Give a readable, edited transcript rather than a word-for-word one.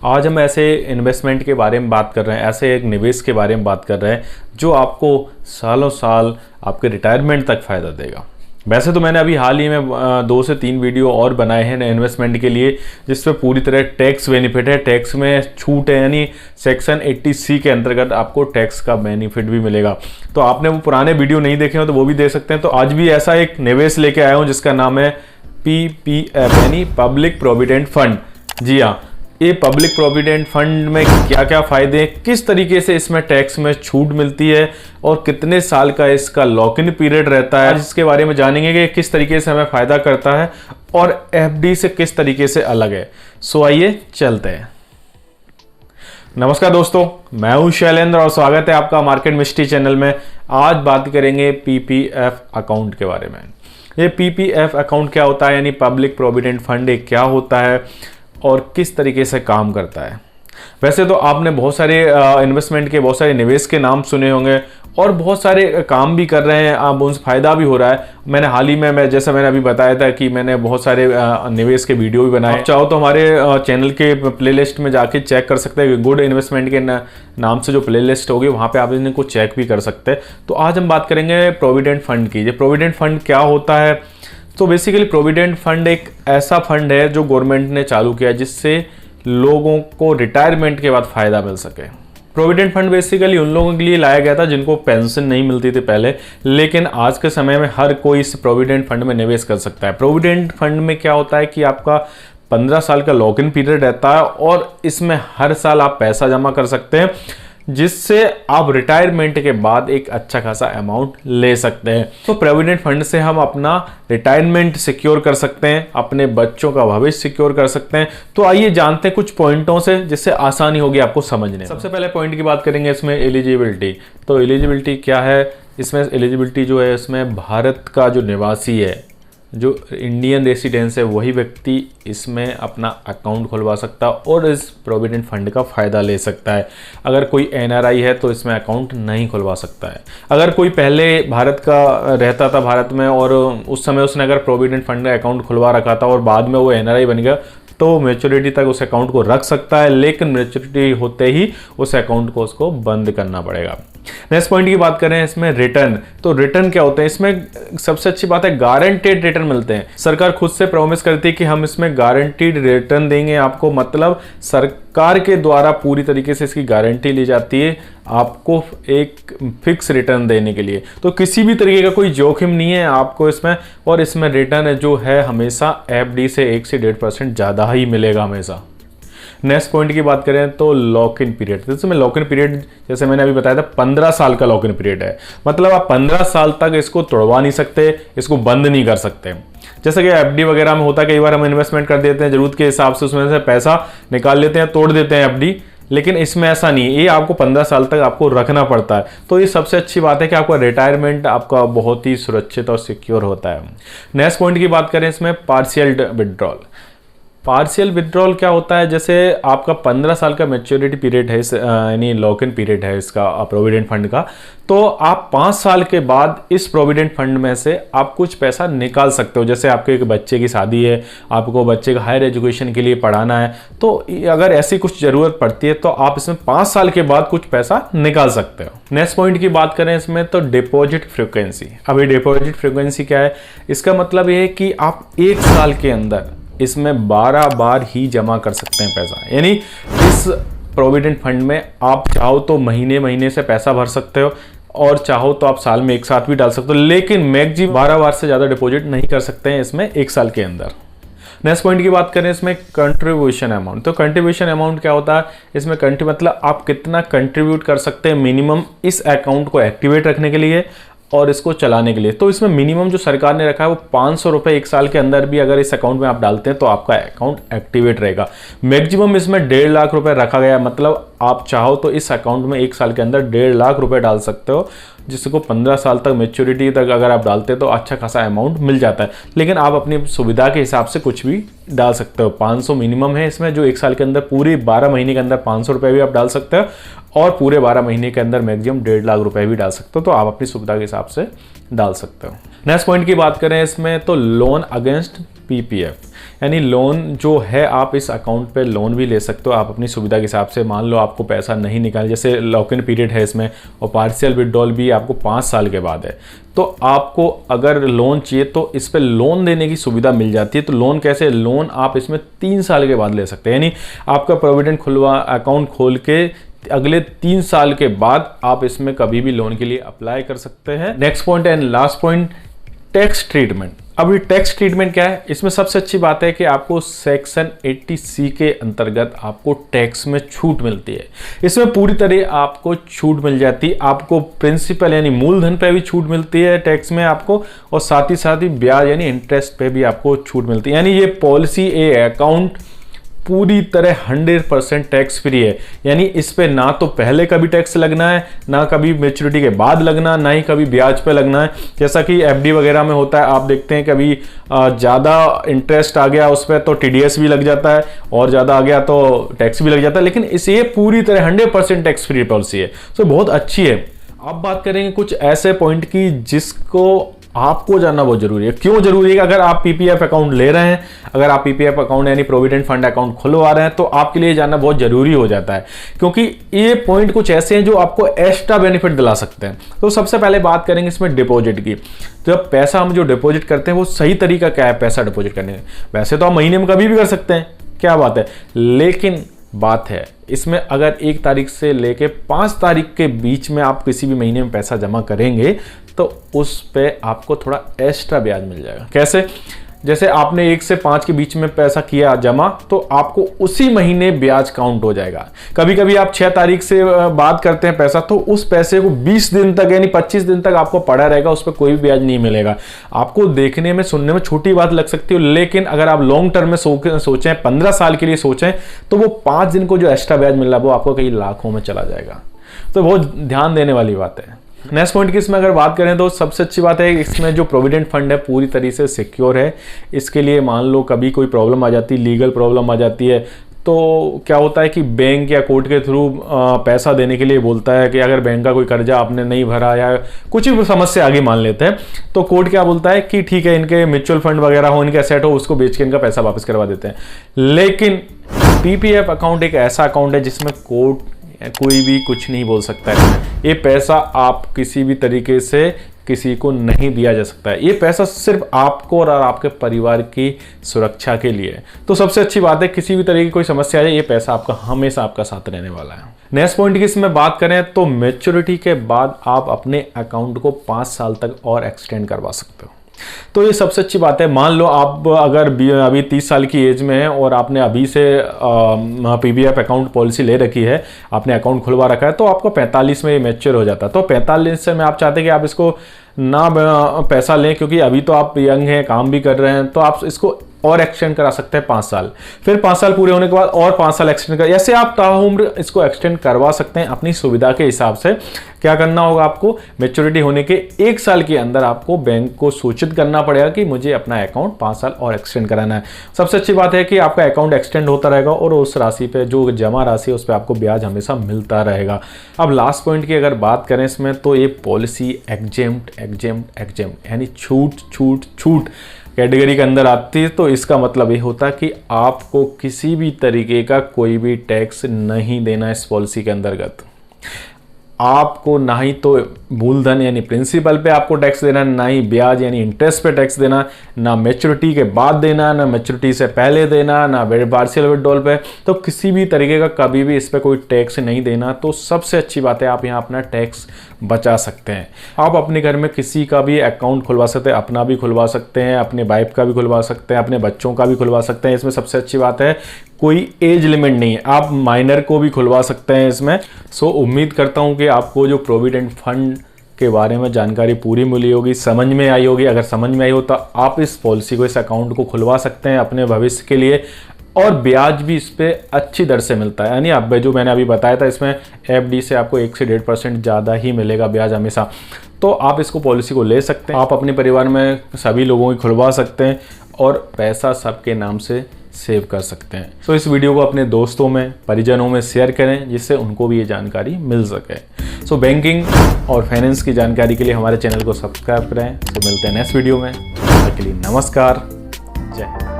आज हम ऐसे इन्वेस्टमेंट के बारे में बात कर रहे हैं, ऐसे एक निवेश के बारे में बात कर रहे हैं जो आपको सालों साल आपके रिटायरमेंट तक फ़ायदा देगा। वैसे तो मैंने अभी हाल ही में 2 से 3 वीडियो और बनाए हैं इन्वेस्टमेंट के लिए, जिसपे पूरी तरह टैक्स बेनिफिट है, टैक्स में छूट है, यानी सेक्शन 80C के अंतर्गत आपको टैक्स का बेनिफिट भी मिलेगा। तो आपने वो पुराने वीडियो नहीं देखे हो तो वो भी देख सकते हैं। तो आज भी ऐसा एक निवेश लेके आया हूँ जिसका नाम है PPF यानी पब्लिक प्रोविडेंट फंड। जी हाँ, ये पब्लिक प्रोविडेंट फंड में क्या क्या फ़ायदे हैं, किस तरीके से इसमें टैक्स में छूट मिलती है और कितने साल का इसका लॉक इन पीरियड रहता है, इसके बारे में जानेंगे कि किस तरीके से हमें फ़ायदा करता है और FD से किस तरीके से अलग है। सो आइए चलते हैं। नमस्कार दोस्तों, मैं हूं शैलेंद्र और स्वागत है आपका मार्केट मिस्ट्री चैनल में। आज बात करेंगे PPF अकाउंट के बारे में। ये PPF अकाउंट क्या होता है, यानी पब्लिक प्रोविडेंट फंड एक क्या होता है और किस तरीके से काम करता है। वैसे तो आपने बहुत सारे इन्वेस्टमेंट के, बहुत सारे निवेश के नाम सुने होंगे और बहुत सारे काम भी कर रहे हैं, आप उनसे फ़ायदा भी हो रहा है। मैंने हाल ही में जैसा मैंने अभी बताया था कि मैंने बहुत सारे निवेश के वीडियो भी बनाए। आप चाहो तो हमारे चैनल के प्लेलिस्ट में जाके चेक कर सकते हैं, गुड इन्वेस्टमेंट के नाम से जो प्लेलिस्ट होगी वहाँ पे आप इनको चेक भी कर सकते हैं। तो आज हम बात करेंगे प्रोविडेंट फंड की। ये प्रोविडेंट फंड क्या होता है? तो बेसिकली प्रोविडेंट फंड एक ऐसा फंड है जो गवर्नमेंट ने चालू किया जिससे लोगों को रिटायरमेंट के बाद फ़ायदा मिल सके। प्रोविडेंट फंड बेसिकली उन लोगों के लिए लाया गया था जिनको पेंशन नहीं मिलती थी पहले, लेकिन आज के समय में हर कोई इस प्रोविडेंट फंड में निवेश कर सकता है। प्रोविडेंट फंड में क्या होता है कि आपका 15 साल का लॉक इन पीरियड रहता है और इसमें हर साल आप पैसा जमा कर सकते हैं, जिससे आप रिटायरमेंट के बाद एक अच्छा खासा अमाउंट ले सकते हैं। तो प्रोविडेंट फंड से हम अपना रिटायरमेंट सिक्योर कर सकते हैं, अपने बच्चों का भविष्य सिक्योर कर सकते हैं। तो आइए जानते हैं कुछ पॉइंटों से, जिससे आसानी होगी आपको समझने में। सबसे पहले पॉइंट की बात करेंगे इसमें एलिजिबिलिटी। तो एलिजिबिलिटी क्या है? इसमें एलिजिबिलिटी जो है, इसमें भारत का जो निवासी है, जो इंडियन रेसिडेंस है, वही व्यक्ति इसमें अपना अकाउंट खुलवा सकता है और इस प्रोविडेंट फंड का फ़ायदा ले सकता है। अगर कोई NRI है तो इसमें अकाउंट नहीं खुलवा सकता है। अगर कोई पहले भारत का रहता था भारत में और उस समय उसने अगर प्रोविडेंट फंड का अकाउंट खुलवा रखा था और बाद में वो NRI बन गया तो मैच्योरिटी तक उस अकाउंट को रख सकता है, लेकिन मैच्योरिटी होते ही उस अकाउंट को उसको बंद करना पड़ेगा। नेक्स्ट पॉइंट की बात करें इसमें रिटर्न। तो रिटर्न क्या होते हैं? इसमें सबसे अच्छी बात है गारंटेड रिटर्न मिलते हैं। सरकार खुद से प्रॉमिस करती है कि हम इसमें गारंटीड रिटर्न देंगे आपको, मतलब सरकार के द्वारा पूरी तरीके से इसकी गारंटी ली जाती है आपको एक फिक्स रिटर्न देने के लिए। तो किसी भी तरीके का कोई जोखिम नहीं है आपको इसमें, और इसमें रिटर्न जो है हमेशा FD से 1 से 1.5% ज़्यादा ही मिलेगा हमेशा। नेक्स्ट पॉइंट की बात करें तो लॉक इन पीरियड। तो इसमें लॉक इन पीरियड जैसे मैंने अभी बताया था 15 साल का लॉक इन पीरियड है, मतलब आप 15 साल तक इसको तोड़वा नहीं सकते, इसको बंद नहीं कर सकते। जैसे कि FD वगैरह में होता है, कई बार हम इन्वेस्टमेंट कर देते हैं जरूरत के हिसाब से, उसमें से पैसा निकाल लेते हैं, तोड़ देते हैं FD, लेकिन इसमें ऐसा नहीं है। ये आपको 15 साल तक आपको रखना पड़ता है। तो ये सबसे अच्छी बात है कि आपका रिटायरमेंट आपका बहुत ही सुरक्षित और सिक्योर होता है। नेक्स्ट पॉइंट की बात करें इसमें पार्शियल विड्रॉल। पार्शियल विड्रॉल क्या होता है? जैसे आपका 15 साल का मैच्योरिटी पीरियड है, यानी लॉक इन पीरियड है इसका प्रोविडेंट फंड का, तो आप 5 साल के बाद इस प्रोविडेंट फंड में से आप कुछ पैसा निकाल सकते हो। जैसे आपके एक बच्चे की शादी है, आपको बच्चे का हायर एजुकेशन के लिए पढ़ाना है, तो अगर ऐसी कुछ ज़रूरत पड़ती है तो आप इसमें 5 साल के बाद कुछ पैसा निकाल सकते हो। नेक्स्ट पॉइंट की बात करें इसमें तो डिपॉजिट फ्रिक्वेंसी। अब ये डिपॉजिट फ्रिक्वेंसी क्या है? इसका मतलब ये है कि आप 1 साल के अंदर इसमें 12 बार ही जमा कर सकते हैं पैसा। यानी इस प्रोविडेंट फंड में आप चाहो तो महीने महीने से पैसा भर सकते हो और चाहो तो आप साल में एक साथ भी डाल सकते हो, लेकिन मैक्सिमम 12 बार से ज़्यादा डिपॉजिट नहीं कर सकते हैं इसमें 1 साल के अंदर। नेक्स्ट पॉइंट की बात करें इसमें कंट्रीब्यूशन अमाउंट। तो कंट्रीब्यूशन अमाउंट क्या होता है? इसमें मतलब आप कितना कंट्रीब्यूट कर सकते हैं मिनिमम इस अकाउंट को एक्टिवेट रखने के लिए और इसको चलाने के लिए। तो इसमें मिनिमम जो सरकार ने रखा है वो 500 रुपये 1 साल के अंदर भी अगर इस अकाउंट में आप डालते हैं तो आपका अकाउंट एक्टिवेट रहेगा। मैक्सिमम इसमें 1.5 लाख रुपए रखा गया, मतलब आप चाहो तो इस अकाउंट में 1 साल के अंदर 1.5 लाख रुपए डाल सकते हो, जिसको 15 साल तक मैच्योरिटी तक अगर आप डालते हैं तो अच्छा खासा अमाउंट मिल जाता है। लेकिन आप अपनी सुविधा के हिसाब से कुछ भी डाल सकते हो। 500 मिनिमम है इसमें, जो 1 साल के अंदर पूरे 12 महीने के अंदर 500 रुपये भी आप डाल सकते हो और पूरे 12 महीने के अंदर मैक्सिमम 1.5 लाख रुपए भी डाल सकते हो। तो आप अपनी सुविधा के हिसाब से डाल सकते हो। नेक्स्ट पॉइंट की बात करें इसमें तो लोन अगेंस्ट PPF। यानी लोन जो है आप इस अकाउंट पे लोन भी ले सकते हो आप अपनी सुविधा के हिसाब से। मान लो आपको पैसा नहीं निकाल, जैसे लॉक इन पीरियड है इसमें, और पार्शियल विड्रॉल भी आपको 5 साल के बाद है, तो आपको अगर लोन चाहिए तो इस पे लोन देने की सुविधा मिल जाती है। तो लोन कैसे, लोन आप इसमें 3 साल के बाद ले सकते हैं, यानी आपका प्रोविडेंट अकाउंट खोल के अगले 3 साल के बाद आप इसमें कभी भी लोन के लिए अप्लाई कर सकते हैं। Next point and last point, tax treatment. अब ये टैक्स ट्रीटमेंट क्या है, इसमें सबसे अच्छी बात है कि आपको सेक्शन 80C के अंतर्गत आपको टैक्स में छूट मिलती है। इसमें पूरी तरह आपको छूट मिल जाती है, आपको प्रिंसिपल यानी मूलधन पे भी छूट मिलती है टैक्स में आपको, और साथ ही ब्याज यानी इंटरेस्ट पे भी आपको छूट मिलती है। यानी ये पॉलिसी अकाउंट पूरी तरह 100% टैक्स फ्री है, यानी इस पे ना तो पहले कभी टैक्स लगना है, ना कभी मैच्योरिटी के बाद लगना, ना ही कभी ब्याज पे लगना है। जैसा कि FD वगैरह में होता है, आप देखते हैं कभी ज़्यादा इंटरेस्ट आ गया उस पर तो TDS भी लग जाता है, और ज़्यादा आ गया तो टैक्स भी लग जाता है, लेकिन ये पूरी तरह 100% टैक्स फ्री पॉलिसी है, तो बहुत अच्छी है। अब बात करेंगे कुछ ऐसे पॉइंट की जिसको आपको जानना बहुत जरूरी है। क्यों जरूरी है? अगर आप PPF अकाउंट ले रहे हैं, अगर आप PPF अकाउंट यानी प्रोविडेंट फंड अकाउंट खुलवा रहे हैं, तो आपके लिए जानना बहुत जरूरी हो जाता है, क्योंकि ये पॉइंट कुछ ऐसे हैं जो आपको एक्स्ट्रा बेनिफिट दिला सकते हैं। तो सबसे पहले बात करेंगे इसमें डिपॉजिट की। तो जब पैसा हम जो डिपॉजिट करते हैं वो सही तरीका क्या है पैसा डिपॉजिट करने का? वैसे तो आप महीने में कभी भी कर सकते हैं, क्या बात है, लेकिन बात है इसमें अगर 1 तारीख से लेके 5 तारीख के बीच में आप किसी भी महीने में पैसा जमा करेंगे तो उस पे आपको थोड़ा एक्स्ट्रा ब्याज मिल जाएगा। कैसे? जैसे आपने 1 से 5 के बीच में पैसा किया जमा, तो आपको उसी महीने ब्याज काउंट हो जाएगा। कभी कभी आप 6 तारीख से बात करते हैं पैसा, तो उस पैसे को 20 दिन तक यानी 25 दिन तक आपको पड़ा रहेगा, उस पर कोई भी ब्याज नहीं मिलेगा। आपको देखने में सुनने में छोटी बात लग सकती है, लेकिन अगर आप लॉन्ग टर्म में सोचें, 15 साल के लिए सोचें, तो वो 5 दिन को जो एक्स्ट्रा ब्याज मिल रहा है वो आपको कई लाखों में चला जाएगा। तो बहुत ध्यान देने वाली बात है। नेक्स्ट पॉइंट की इसमें अगर बात करें तो सबसे अच्छी बात है इसमें जो प्रोविडेंट फंड है पूरी तरीके से सिक्योर है। इसके लिए मान लो कभी कोई प्रॉब्लम आ जाती है, लीगल प्रॉब्लम आ जाती है, तो क्या होता है कि बैंक या कोर्ट के थ्रू पैसा देने के लिए बोलता है कि अगर बैंक का कोई कर्जा आपने नहीं भरा या कुछ भी समस्या आगे मान लेते हैं, तो कोर्ट क्या बोलता है कि ठीक है, इनके म्यूचुअल फंड वगैरह हो, इनके एसेट हो, उसको बेच के इनका पैसा वापस करवा देते हैं। लेकिन PPF अकाउंट एक ऐसा अकाउंट है जिसमें कोर्ट कोई भी कुछ नहीं बोल सकता है। ये पैसा आप किसी भी तरीके से किसी को नहीं दिया जा सकता है। ये पैसा सिर्फ आपको और आपके परिवार की सुरक्षा के लिए है। तो सबसे अच्छी बात है, किसी भी तरह की कोई समस्या आ जाए, ये पैसा आपका हमेशा आपका साथ रहने वाला है। नेक्स्ट पॉइंट की इसमें बात करें तो मैच्योरिटी के बाद आप अपने अकाउंट को 5 साल तक और एक्सटेंड करवा सकते हो। तो ये सबसे अच्छी बात है। मान लो आप अगर अभी 30 साल की एज में है और आपने अभी से PPF अकाउंट पॉलिसी ले रखी है, आपने अकाउंट खुलवा रखा है, तो आपको 45 में ये मैच्योर हो जाता है। तो 45 में आप चाहते हैं कि आप इसको ना पैसा लें, क्योंकि अभी तो आप यंग हैं, काम भी कर रहे हैं, तो आप इसको और एक्सटेंड करा सकते हैं 5 साल। फिर 5 साल पूरे होने के बाद और 5 साल एक्सटेंड कर, ऐसे आप ताउम्र इसको एक्सटेंड करवा सकते हैं अपनी सुविधा के हिसाब से। क्या करना होगा आपको, मैच्योरिटी होने के 1 साल के अंदर आपको बैंक को सूचित करना पड़ेगा कि मुझे अपना अकाउंट 5 साल और एक्सटेंड कराना है। सबसे अच्छी बात है कि आपका अकाउंट एक्सटेंड होता रहेगा और उस राशि पे जो जमा राशि है उस पर आपको ब्याज हमेशा मिलता रहेगा। अब लास्ट पॉइंट की अगर बात करें इसमें, तो ये पॉलिसी एग्जेम्प्ट यानी छूट कैटेगरी के अंदर आती है। तो इसका मतलब ये होता है कि आपको किसी भी तरीके का कोई भी टैक्स नहीं देना इस पॉलिसी के अंतर्गत। आपको ना ही तो मूलधन यानी प्रिंसिपल पे आपको टैक्स देना, ना ही ब्याज यानी इंटरेस्ट पे टैक्स देना, ना मैच्योरिटी के बाद देना, ना मैच्योरिटी से पहले देना, ना पार्शियल विड्रॉल पे। तो किसी भी तरीके का कभी भी इस पे कोई टैक्स नहीं देना। तो सबसे अच्छी बात है, आप यहाँ अपना टैक्स बचा सकते हैं। आप अपने घर में किसी का भी अकाउंट खुलवा सकते हैं, अपना भी खुलवा सकते हैं, अपने वाइफ का भी खुलवा सकते हैं, अपने बच्चों का भी खुलवा सकते हैं। इसमें सबसे अच्छी बात है कोई एज लिमिट नहीं है, आप माइनर को भी खुलवा सकते हैं इसमें। सो उम्मीद करता हूँ कि आपको जो प्रोविडेंट फंड के बारे में जानकारी पूरी मिली होगी, समझ में आई होगी। अगर समझ में आई हो तो आप इस पॉलिसी को, इस अकाउंट को खुलवा सकते हैं अपने भविष्य के लिए, और ब्याज भी इस पर अच्छी दर से मिलता है। यानी अब जो मैंने अभी बताया था, इसमें FD से आपको 1 से 1.5% ज़्यादा ही मिलेगा ब्याज हमेशा। तो आप इसको पॉलिसी को ले सकते हैं, आप अपने परिवार में सभी लोगों की खुलवा सकते हैं और पैसा सबके नाम से सेव कर सकते हैं। तो इस वीडियो को अपने दोस्तों में, परिजनों में शेयर करें, जिससे उनको भी ये जानकारी मिल सके। सो बैंकिंग और फाइनेंस की जानकारी के लिए हमारे चैनल को सब्सक्राइब करें। तो मिलते हैं नेक्स्ट वीडियो में। तब तक के लिए नमस्कार, जय हिंद।